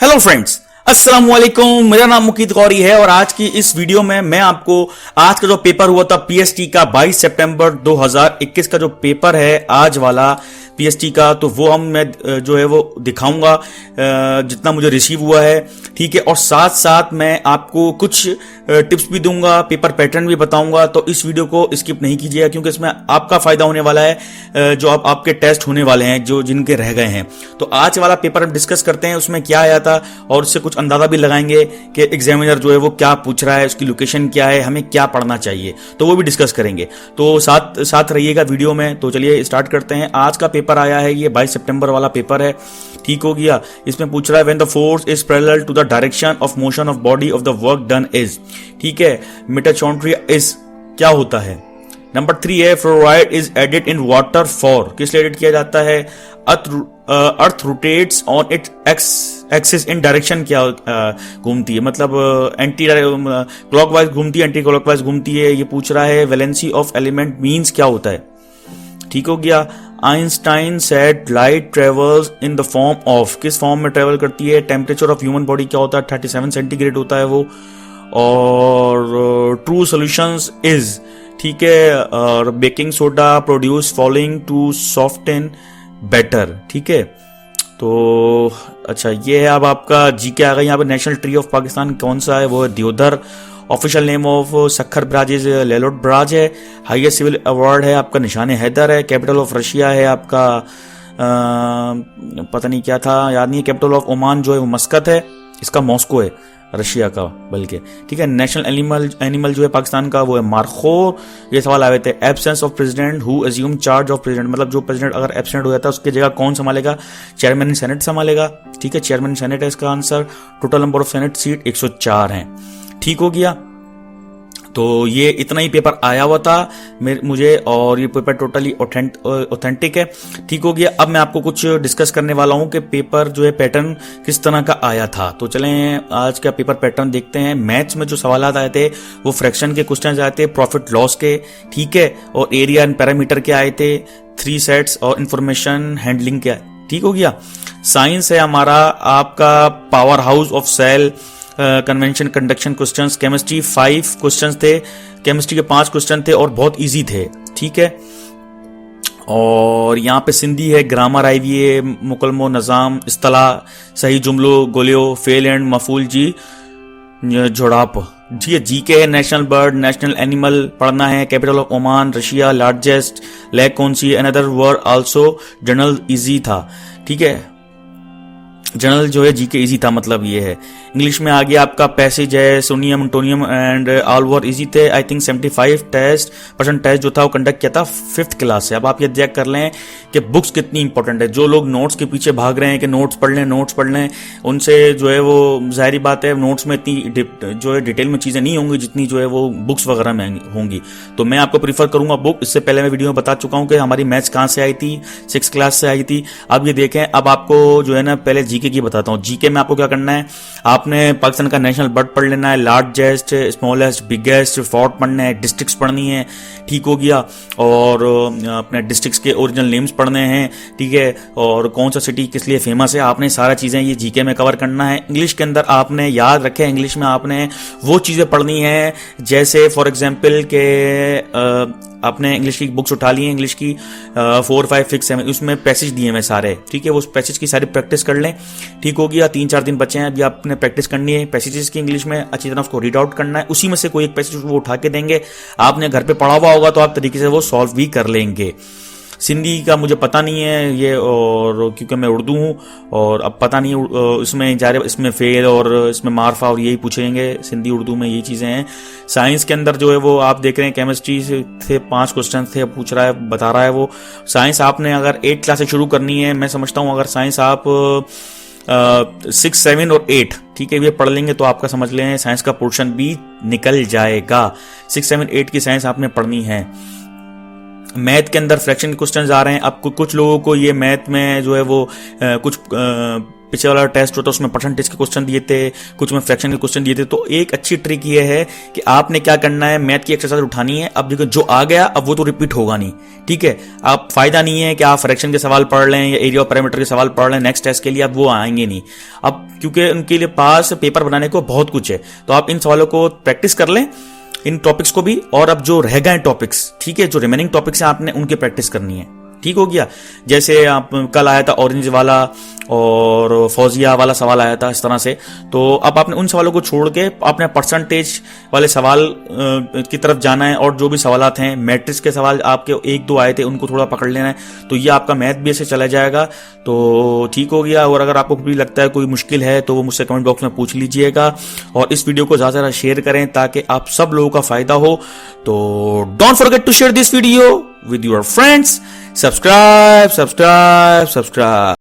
Hello friends, अस्सलाम वालेकुम। मेरा नाम मुकीत गौरी है और आज की इस वीडियो में मैं आपको आज का जो पेपर हुआ था पीएसटी का 22 सितंबर 2021 का जो पेपर है आज वाला पीएसटी का, तो वो मैं जो है वो दिखाऊंगा जितना मुझे रिसीव हुआ है, ठीक है। और साथ साथ मैं आपको कुछ टिप्स भी दूंगा, पेपर पैटर्न भी बताऊंगा। तो इस वीडियो को स्किप नहीं कीजिएगा क्योंकि इसमें आपका फायदा होने वाला है जो आपके टेस्ट होने वाले हैं जो जिनके रह गए हैं। तो आज वाला पेपर हम डिस्कस करते हैं, उसमें क्या आया था और उससे कुछ अंदाजा भी लगाएंगे कि एग्जामिनर जो है वो क्या पूछ रहा है, उसकी लोकेशन क्या है, हमें क्या पढ़ना चाहिए, तो वो भी डिस्कस करेंगे। तो साथ साथ रहिएगा वीडियो में। तो चलिए स्टार्ट करते हैं। आज का पेपर आया है, ये 22 सितंबर वाला पेपर है, ठीक हो गया। इसमें पूछ रहा है when the force is parallel to the direction of motion of body of the work done is, ठीक है। मिटोचॉन्ड्रिया इज क्या होता है। नंबर 3 है fluoride is added in water for, किस लिए एडिट किया जाता है। Earth rotates on it axis in direction क्या घूमती है, मतलब एंटी क्लॉकवाइज घूमती है, एंटी क्लॉकवाइज घूमती है, ये पूछ रहा है। वैलेंसी ऑफ एलिमेंट मींस क्या होता है, ठीक हो गया। Einstein said light travels in the form of, किस फॉर्म में ट्रेवल करती है। टेम्परेचर ऑफ ह्यूमन बॉडी क्या होता है, 37 सेंटीग्रेड होता है वो। और ट्रू सॉल्यूशंस इज, ठीक है। और baking soda produce following to soften batter, ठीक है। तो अच्छा, ये है अब आपका जीके आ गई। यहाँ पे नेशनल ट्री ऑफ पाकिस्तान कौन सा है, वो है deodar. Official name of Sukkur barrage is Lloyd barrage है। हाईएस्ट सिविल अवार्ड है आपका निशान हैदर है। कैपिटल ऑफ रशिया है आपका पता नहीं क्या था, याद नहीं है। कैपिटल ऑफ ओमान जो है वो मस्कत है, इसका मॉस्को है रशिया का बल्कि, ठीक है। नेशनल एनिमल जो है पाकिस्तान का वो है मार्खो। ये सवाल आए थे। Absence of president who assume charge of president, मतलब जो प्रेसिडेंट अगर एब्सेंट हो जाता है उसकी जगह कौन संभालेगा, चेयरमैन इन सेनेट संभालेगा, ठीक है। चेयरमैन इन सेनेट है इसका answer. Total number of senate seat 104 हैं, ठीक हो गया। तो ये इतना ही पेपर आया हुआ था मुझे, और ये पेपर टोटली ऑथेंटिक है, ठीक हो गया। अब मैं आपको कुछ डिस्कस करने वाला हूं कि पेपर जो है पैटर्न किस तरह का आया था। तो चलें आज का पेपर पैटर्न देखते हैं। मैथ्स में जो सवाल आए थे वो फ्रैक्शन के क्वेश्चन आए थे, प्रॉफिट लॉस के, ठीक है। और एरिया एंड पैरामीटर के आए थे, 3 सेट्स और इंफॉर्मेशन हैंडलिंग के, ठीक हो गया। साइंस है हमारा आपका power house of cell, convection conduction questions. Chemistry 5 questions थे, केमिस्ट्री के 5 क्वेश्चन थे और बहुत इजी थे, ठीक है। और यहाँ पे सिंधी है, ग्रामर आई हुई है, मुकलमो नज़ाम, इस्तला, सही जुमलो, गोलियो, फेल एंड मफूल जी जोड़ाप, जी जीके है। नेशनल बर्ड, नेशनल एनिमल पढ़ना है। Capital of Oman Russia. Largest lake कौन सी, another word also. General easy था, ठीक है। जनरल जो है जीके इजी था, मतलब ये है। इंग्लिश में आ गया आपका पैसेज है, synonym antonym and all were easy थे। आई थिंक 75% टेस्ट जो था वो कंडक्ट किया था 5th क्लास से। अब आप ये चेक कर लें कि बुक्स कितनी इंपॉर्टेंट है। जो लोग नोट्स के पीछे भाग रहे हैं कि नोट्स पढ़ लें, उनसे जो है वो जाहिर बात है नोट्स में इतनी जो है डिटेल में चीजें नहीं होंगी जितनी जो है वो बुक्स वगैरह में होंगी। तो मैं आपको प्रीफर करूंगा बुक। इससे पहले मैं वीडियो में बता चुका हूं कि हमारी मैथ्स कहां से आई थी, 6th क्लास से आई थी। अब ये देखें, अब आपको जो है ना पहले जीके की बताता हूँ। जीके में आपको क्या करना है, आपने पाकिस्तान का नेशनल बर्ड पढ़ लेना है, लार्जेस्ट, स्मॉलेस्ट, बिगेस्ट, फोर्ट पढ़ना है, डिस्ट्रिक्ट्स पढ़नी है, ठीक हो गया। और अपने डिस्ट्रिक्ट्स के ओरिजिनल नेम्स पढ़ने हैं, ठीक है। और कौन सा सिटी किस लिए फेमस है, आपने सारा चीजें ये जीके में कवर करना है। इंग्लिश के अंदर आपने याद रखे, इंग्लिश में आपने वो चीजें पढ़नी है जैसे फॉर एग्जाम्पल के आपने इंग्लिश की बुक्स उठा ली है, इंग्लिश की 4, 5, 6, 7, उसमें पैसेज दिए हैं सारे, ठीक है। वो पैसेज की सारी प्रैक्टिस कर लें, ठीक हो गया। 3-4 दिन बचे हैं, अभी आपने प्रैक्टिस करनी है पैसेजेस की इंग्लिश में, अच्छी तरह उसको रीड आउट करना है। उसी में से कोई एक पैसेज वो उठा के देंगे, आपने घर पे पढ़ा हुआ होगा तो आप तरीके से वो सॉल्व भी कर लेंगे। सिंधी का मुझे पता नहीं है ये, और क्योंकि मैं उर्दू हूँ और अब पता नहीं इसमें जा रहे, इसमें फेल और इसमें मारफा और यही पूछेंगे, सिंधी उर्दू में यही चीज़ें हैं। साइंस के अंदर जो है वो आप देख रहे हैं केमिस्ट्री से थे 5 क्वेश्चन थे, पूछ रहा है, बता रहा है वो। साइंस आपने अगर 8th क्लास से शुरू करनी है, मैं समझता हूँ अगर साइंस आप 6, 7 और 8, ठीक है, ये पढ़ लेंगे तो आपका समझ लें साइंस का पोर्शन भी निकल जाएगा। 6, 7, 8 की साइंस आपने पढ़नी है। मैथ के अंदर फ्रैक्शन क्वेश्चंस आ रहे हैं। अब कुछ लोगों को ये मैथ में जो है वो कुछ पिछले वाला टेस्ट होता है उसमें परसेंटेज के क्वेश्चन दिए थे, कुछ में फ्रैक्शन के क्वेश्चन दिए थे। तो एक अच्छी ट्रिक ये है कि आपने क्या करना है, मैथ की एक्सरसाइज उठानी है। अब देखो जो आ गया अब वो तो रिपीट होगा नहीं, ठीक है। आप फायदा नहीं है कि आप फ्रैक्शन के सवाल पढ़ लें या एरिया ऑफ पैरामीटर के सवाल पढ़ लें नेक्स्ट टेस्ट के लिए, अब वो आएंगे नहीं अब, क्योंकि उनके लिए पास पेपर बनाने को बहुत कुछ है। तो आप इन सवालों को प्रैक्टिस कर लें, इन टॉपिक्स को भी, और अब जो रह गए टॉपिक्स, ठीक है, जो रिमेनिंग टॉपिक्स हैं आपने उनकी प्रैक्टिस करनी है, ठीक हो गया। जैसे आप कल आया था ऑरेंज वाला और फौजिया वाला सवाल आया था इस तरह से, तो अब आपने उन सवालों को छोड़ के अपने परसेंटेज वाले सवाल की तरफ जाना है। और जो भी सवालात हैं, मैट्रिक्स के सवाल आपके 1-2 आए थे उनको थोड़ा पकड़ लेना है, तो ये आपका मैथ भी ऐसे चला जाएगा। तो ठीक हो गया। और अगर आपको भी लगता है कोई मुश्किल है तो वो मुझसे कमेंट बॉक्स में पूछ लीजिएगा, और इस वीडियो को ज़्यादा से ज़्यादा शेयर करें ताकि आप सब लोगों का फायदा हो। तो don't forget to share this video with your friends. Subscribe.